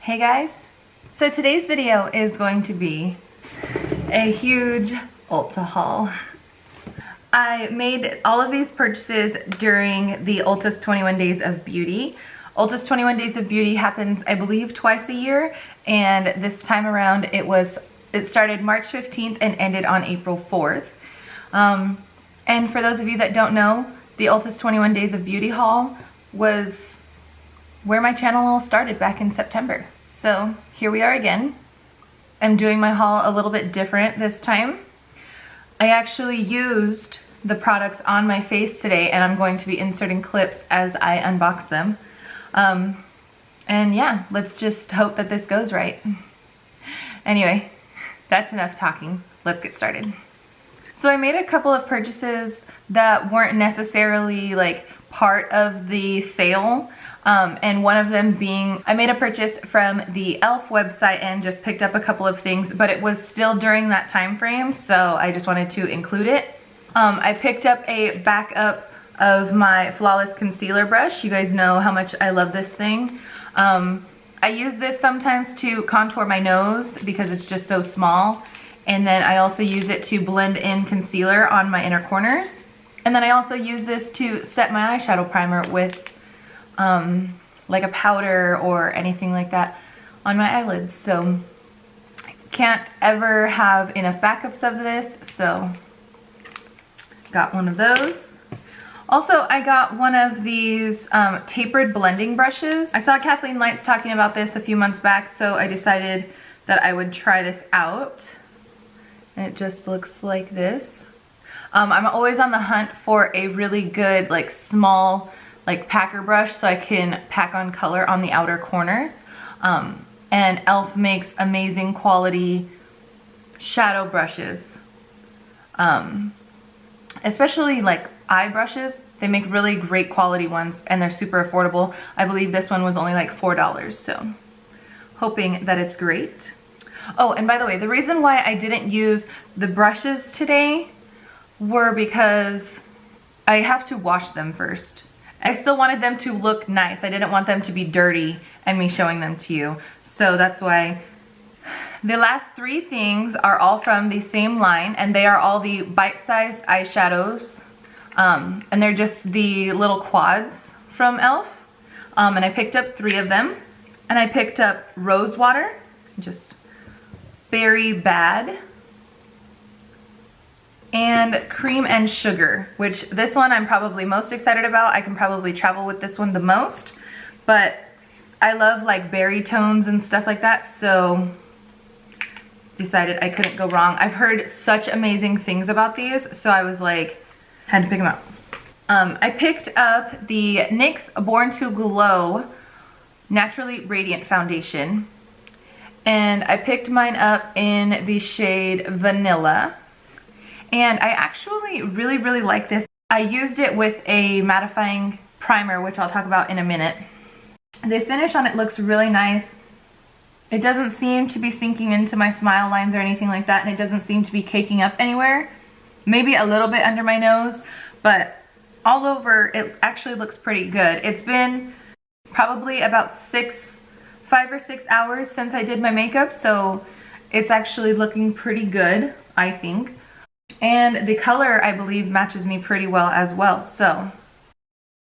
Hey guys, so today's video is going to be a huge Ulta haul. I made all of these purchases during the Ulta's 21 Days of Beauty. Ulta's 21 Days of Beauty happens, I believe, twice a year, and this time around it started March 15th and ended on April 4th. And for those of you that don't know, the Ulta's 21 Days of Beauty haul was where my channel all started back in September. So here we are again. I'm doing my haul a little bit different this time. I actually used the products on my face today, and I'm going to be inserting clips as I unbox them. And yeah, let's just hope that this goes right. Anyway, that's enough talking. Let's get started. So I made a couple of purchases that weren't necessarily like part of the sale. And one of them being, I made a purchase from the e.l.f. website and just picked up a couple of things, but it was still during that time frame, so I just wanted to include it. I picked up a backup of my Flawless Concealer brush. You guys know how much I love this thing. I use this sometimes to contour my nose because it's just so small. And then I also use it to blend in concealer on my inner corners. And then I also use this to set my eyeshadow primer with like a powder or anything like that on my eyelids. So I can't ever have enough backups of this, so got one of those. Also, I got one of these tapered blending brushes. I saw Kathleen Lights talking about this a few months back, so I decided that I would try this out. And it just looks like this. I'm always on the hunt for a really good, like, small, like, packer brush so I can pack on color on the outer corners. And e.l.f. makes amazing quality shadow brushes. Especially like eye brushes. They make really great quality ones and they're super affordable. I believe this one was only like $4, so hoping that it's great. Oh, and by the way, the reason why I didn't use the brushes today were because I have to wash them first. I still wanted them to look nice. I didn't want them to be dirty and me showing them to you. So that's why the last three things are all from the same line, and they are all the bite-sized eyeshadows. And they're just the little quads from e.l.f. And I picked up 3 of them. And I picked up Rose Water, just Berry Bad, and Cream and Sugar, which this one I'm probably most excited about. I can probably travel with this one the most, but I love like berry tones and stuff like that, so decided I couldn't go wrong. I've heard such amazing things about these, so I was like, had to pick them up. I picked up the NYX Born to Glow Naturally Radiant Foundation, and I picked mine up in the shade Vanilla. And I actually really like this. I used it with a mattifying primer, which I'll talk about in a minute. The finish on it looks really nice. It doesn't seem to be sinking into my smile lines or anything like that, and it doesn't seem to be caking up anywhere. Maybe a little bit under my nose, but all over it actually looks pretty good. It's been probably about 5 or 6 hours since I did my makeup, so it's actually looking pretty good, I think. And the color, I believe, matches me pretty well as well. So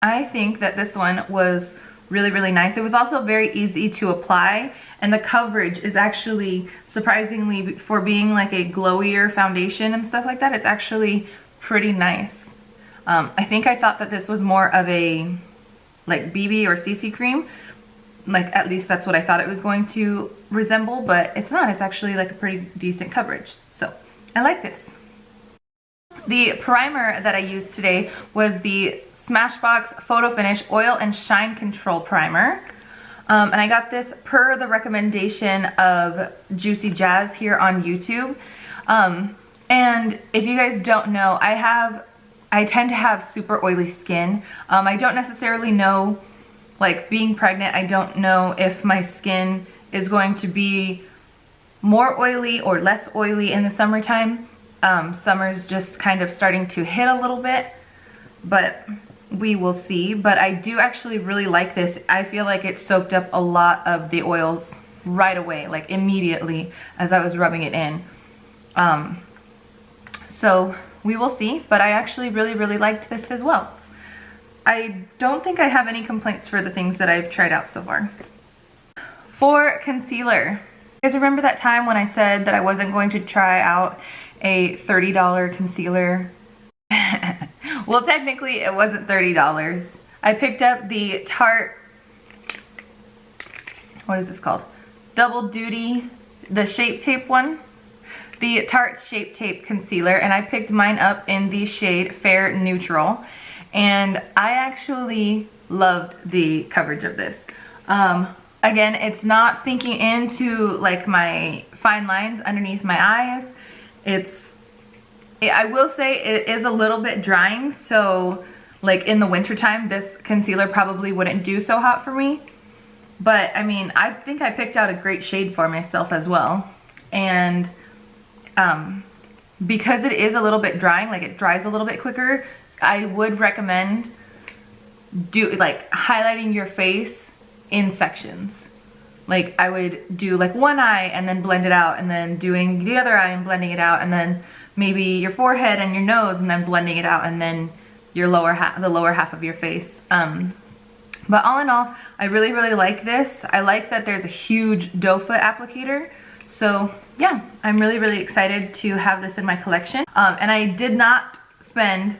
I think that this one was really nice. It was also very easy to apply, and the coverage is actually, surprisingly, for being like a glowier foundation and stuff like that, it's actually pretty nice. I think I thought that this was more of a like BB or CC cream. Like, at least that's what I thought it was going to resemble, but it's not. It's actually like a pretty decent coverage. So I like this. The primer that I used today was the Smashbox Photo Finish Oil and Shine Control Primer. And I got this per the recommendation of Juicy Jazz here on YouTube. And if you guys don't know, I tend to have super oily skin. I don't necessarily know, like being pregnant, I don't know if my skin is going to be more oily or less oily in the summertime. Summer's just kind of starting to hit a little bit, but we will see. But I do actually really like this. I feel like it soaked up a lot of the oils right away, like immediately as I was rubbing it in. So we will see, but I actually really liked this as well. I don't think I have any complaints for the things that I've tried out so far. For concealer, you guys remember that time when I said that I wasn't going to try out a $30 concealer? Well, technically it wasn't $30. I picked up the Tarte, what is this called? Double Duty, the Shape Tape one. The Tarte Shape Tape concealer, and I picked mine up in the shade Fair Neutral, and I actually loved the coverage of this. Again, it's not sinking into like my fine lines underneath my eyes. I will say it is a little bit drying, so like in the wintertime this concealer probably wouldn't do so hot for me. But I mean, I think I picked out a great shade for myself as well. And because it is a little bit drying, like it dries a little bit quicker, I would recommend highlighting your face in sections. Like I would do like one eye and then blend it out, and then doing the other eye and blending it out, and then maybe your forehead and your nose and then blending it out, and then your the lower half of your face. But all in all, I really like this. I like that there's a huge doe foot applicator. So yeah, I'm really excited to have this in my collection. And I did not spend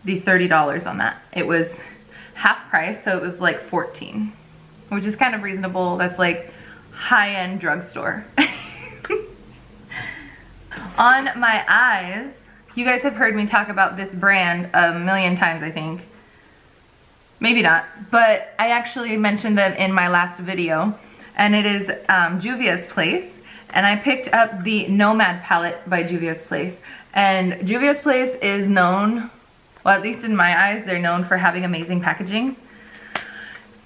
the $30 on that. It was half price, so it was like $14, which is kind of reasonable. That's like high-end drugstore. On my eyes, you guys have heard me talk about this brand a million times, I think. Maybe not, but I actually mentioned them in my last video, and it is Juvia's Place, and I picked up the Nomad palette by Juvia's Place. And Juvia's Place is known, well, at least in my eyes, they're known for having amazing packaging.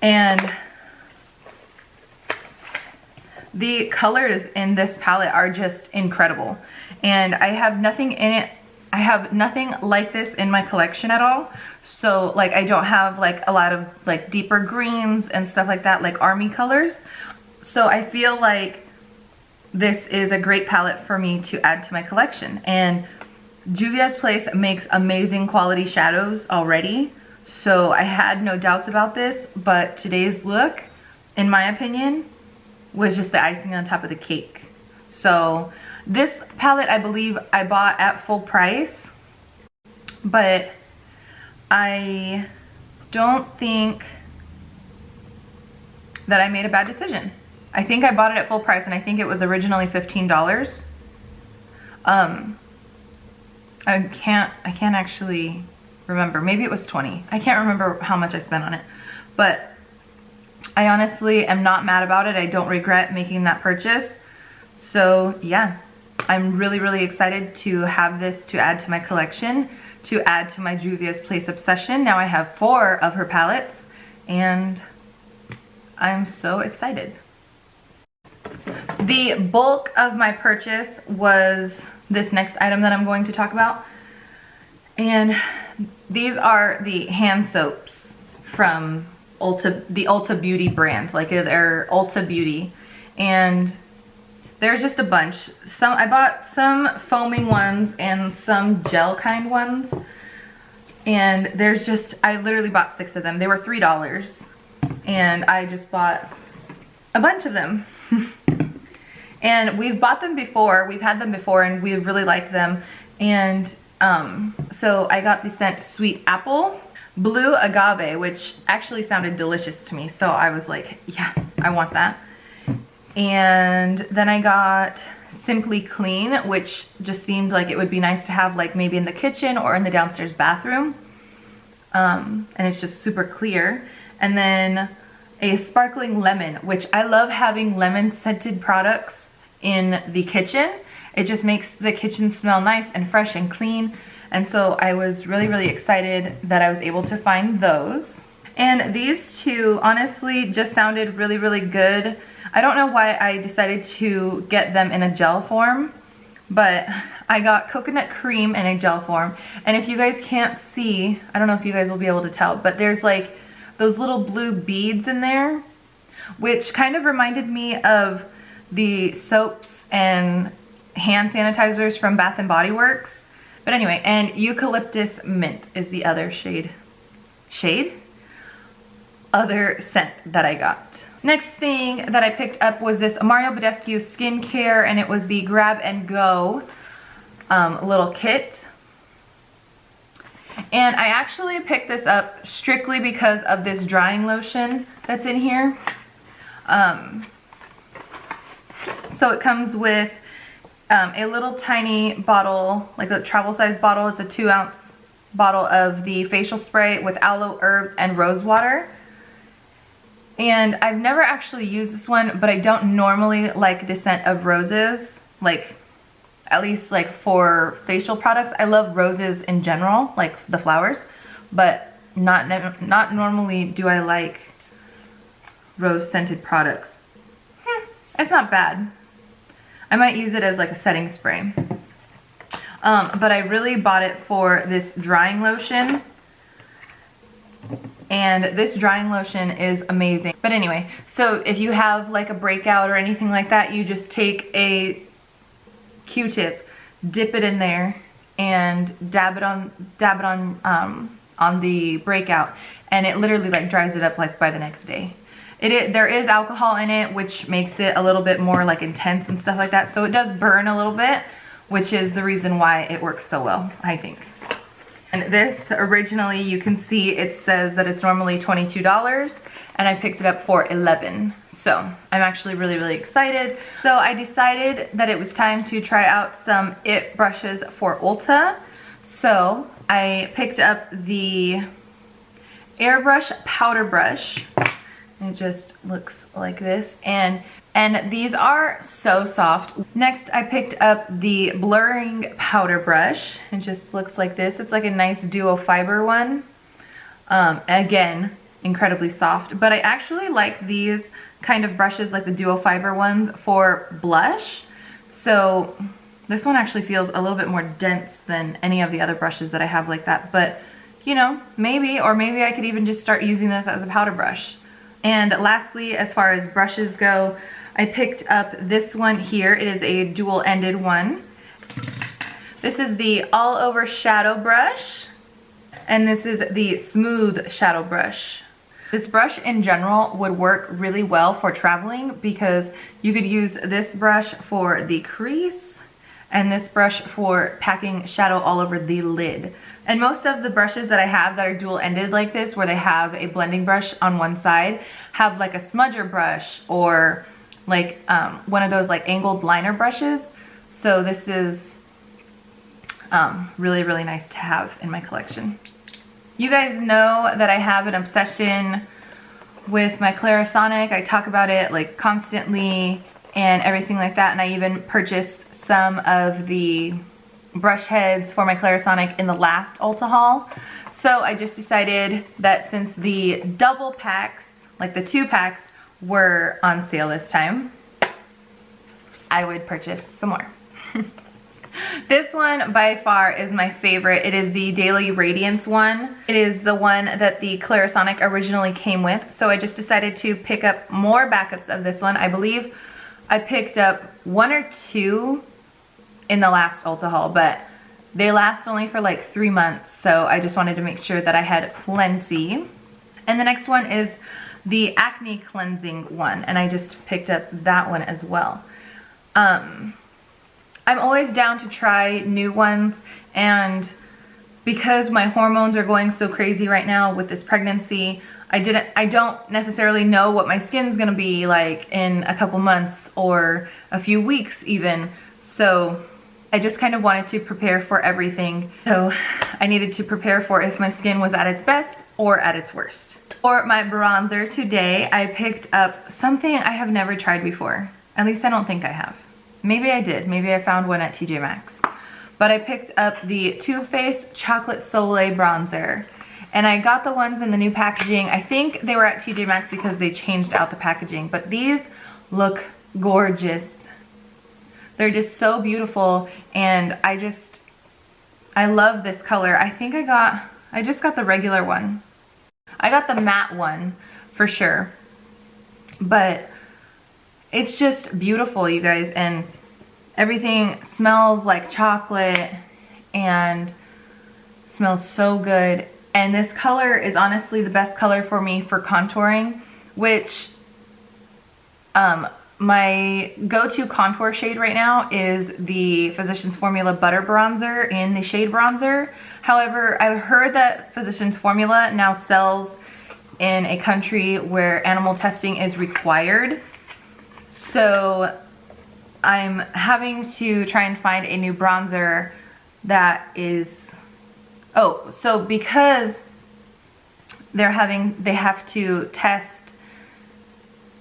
And the colors in this palette are just incredible. And I have nothing in it, I have nothing like this in my collection at all. So like I don't have like a lot of like deeper greens and stuff like that, like army colors. So I feel like this is a great palette for me to add to my collection. And Juvia's Place makes amazing quality shadows already. So I had no doubts about this, but today's look, in my opinion, was just the icing on top of the cake. So this palette, I believe I bought at full price, but I don't think that I made a bad decision. I think I bought it at full price, and I think it was originally $15. I can't actually remember. Maybe it was 20. I can't remember how much I spent on it, but I honestly am not mad about it. I don't regret making that purchase. So yeah, I'm really excited to have this to add to my collection, to add to my Juvia's Place obsession. Now I have 4 of her palettes, and I'm so excited. The bulk of my purchase was this next item that I'm going to talk about. And these are the hand soaps from Ulta, the Ulta Beauty brand. Like they're Ulta Beauty. And there's just a bunch. I bought some foaming ones and some gel kind ones. And there's just, I literally bought 6 of them. They were $3. And I just bought a bunch of them. And we've bought them before, we've had them before, and we really like them. And so I got the scent Sweet Apple, Blue Agave, which actually sounded delicious to me. So I was like, yeah, I want that. And then I got Simply Clean, which just seemed like it would be nice to have like maybe in the kitchen or in the downstairs bathroom. And it's just super clear. And then a Sparkling Lemon, which I love having lemon scented products in the kitchen. It just makes the kitchen smell nice and fresh and clean. And so I was really excited that I was able to find those. And these two honestly just sounded really good. I don't know why I decided to get them in a gel form, but I got coconut cream in a gel form. And if you guys can't see, I don't know if you guys will be able to tell, but there's like those little blue beads in there. which kind of reminded me of the soaps and hand sanitizers from Bath and Body Works. But anyway, and Eucalyptus Mint is the other other scent that I got. Next thing that I picked up was this Mario Badescu skincare, and it was the Grab and Go little kit. And I actually picked this up strictly because of this drying lotion that's in here. So it comes with a little tiny bottle, like a travel size bottle. It's a 2-ounce bottle of the facial spray with aloe, herbs, and rose water. And I've never actually used this one, but I don't normally like the scent of roses, like at least like for facial products. I love roses in general, like the flowers, but not normally do I like rose scented products. It's not bad. I might use it as like a setting spray. But I really bought it for this drying lotion. And this drying lotion is amazing. But anyway, so if you have like a breakout or anything like that, you just take a Q-tip, dip it in there, and dab it on the breakout, and it literally like dries it up like by the next day. There is alcohol in it, which makes it a little bit more like intense and stuff like that. So it does burn a little bit, which is the reason why it works so well, I think. And this originally, you can see it says that it's normally $22, and I picked it up for $11. So I'm actually really excited. So I decided that it was time to try out some IT brushes for Ulta. So I picked up the airbrush powder brush. It just looks like this, and these are so soft. Next, I picked up the blurring powder brush. It just looks like this. It's like a nice duo fiber one. Again, incredibly soft, but I actually like these kind of brushes, like the duo fiber ones, for blush. So this one actually feels a little bit more dense than any of the other brushes that I have like that, but you know, maybe I could even just start using this as a powder brush. And lastly, as far as brushes go, I picked up this one here. It is a dual-ended one. This is the all over shadow brush, and this is the smooth shadow brush. This brush in general would work really well for traveling, because you could use this brush for the crease and this brush for packing shadow all over the lid. And most of the brushes that I have that are dual-ended like this, where they have a blending brush on one side, have like a smudger brush or like one of those like angled liner brushes. So this is really nice to have in my collection. You guys know that I have an obsession with my Clarisonic. I talk about it like constantly and everything like that, and I even purchased some of the brush heads for my Clarisonic in the last Ulta haul. So I just decided that since the double packs, like the 2-packs, were on sale this time, I would purchase some more. This one by far is my favorite. It is the Daily Radiance one. It is the one that the Clarisonic originally came with. So I just decided to pick up more backups of this one. I believe I picked up 1 or 2 in the last Ulta haul, but they last only for like 3 months. So I just wanted to make sure that I had plenty. And the next one is the acne cleansing one, and I just picked up that one as well. I'm always down to try new ones, and because my hormones are going so crazy right now with this pregnancy, I don't necessarily know what my skin's gonna be like in a couple months or a few weeks even. So I just kind of wanted to prepare for everything. So I needed to prepare for if my skin was at its best or at its worst. For my bronzer today, I picked up something I have never tried before. At least I don't think I have. Maybe I did. Maybe I found one at TJ Maxx. But I picked up the Too Faced Chocolate Soleil Bronzer. And I got the ones in the new packaging. I think they were at TJ Maxx because they changed out the packaging. But these look gorgeous. They're just so beautiful. And I love this color. I think I just got the regular one. I got the matte one for sure. but it's just beautiful, you guys, and everything smells like chocolate and smells so good. And this color is honestly the best color for me for contouring, which my go-to contour shade right now is the Physicians Formula Butter Bronzer in the shade Bronzer. However, I've heard that Physicians Formula now sells in a country where animal testing is required. So I'm having to try and find a new bronzer that is, oh, so because they have to test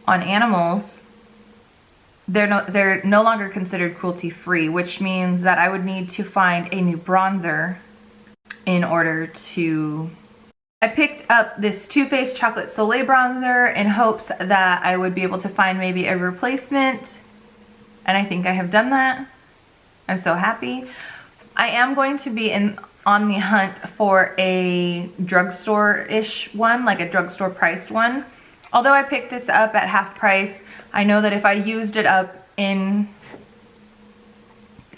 on animals, they're no longer considered cruelty-free, which means that I would need to find a new bronzer in order to... I picked up this Too Faced Chocolate Soleil bronzer in hopes that I would be able to find maybe a replacement, and I think I have done that. I'm so happy. I am going to be on the hunt for a drugstore-ish one, like a drugstore priced one. Although I picked this up at half price, I know that if I used it up in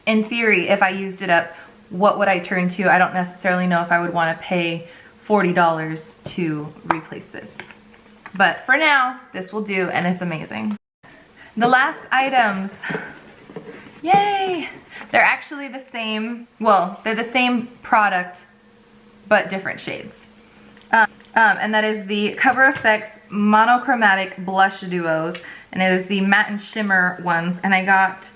theory, if I used it up, what would I turn to? I don't necessarily know if I would want to pay $40 to replace this. But for now, this will do, and it's amazing. The last items, yay! They're actually the same, well, they're the same product, but different shades. And that is the Cover FX Monochromatic Blush Duos, and it is the matte and shimmer ones, and I got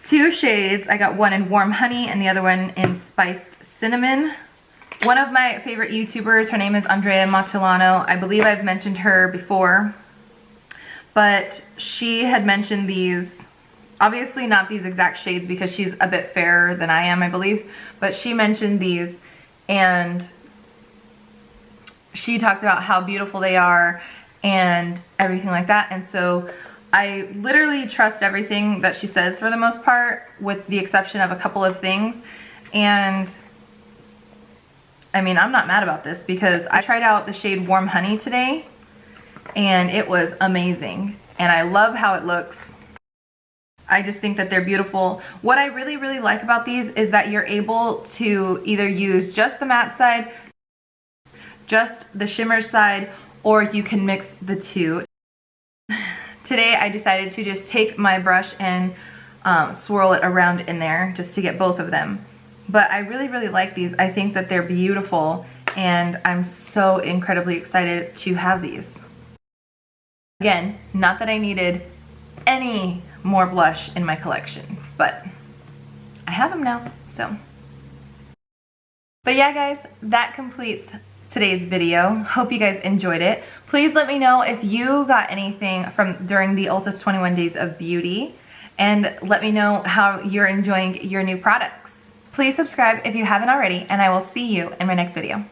two shades. I got one in Warm Honey and the other one in Spiced Cinnamon. One of my favorite YouTubers, her name is Andrea Motilano. I believe I've mentioned her before, but she had mentioned these, obviously not these exact shades because she's a bit fairer than I am, I believe, but she mentioned these, and she talked about how beautiful they are and everything like that. And so I literally trust everything that she says for the most part, with the exception of a couple of things. And I mean, I'm not mad about this because I tried out the shade Warm Honey today and it was amazing. And I love how it looks. I just think that they're beautiful. What I really, really like about these is that you're able to either use just the matte side, just the shimmer side, or you can mix the two. Today I decided to just take my brush and swirl it around in there just to get both of them. But I really, really like these. I think that they're beautiful, and I'm so incredibly excited to have these. Again, not that I needed any more blush in my collection, but I have them now, so. But yeah, guys, that completes today's video. Hope you guys enjoyed it. Please let me know if you got anything from during the Ulta's 21 Days of Beauty, and let me know how you're enjoying your new products. Please subscribe if you haven't already, and I will see you in my next video.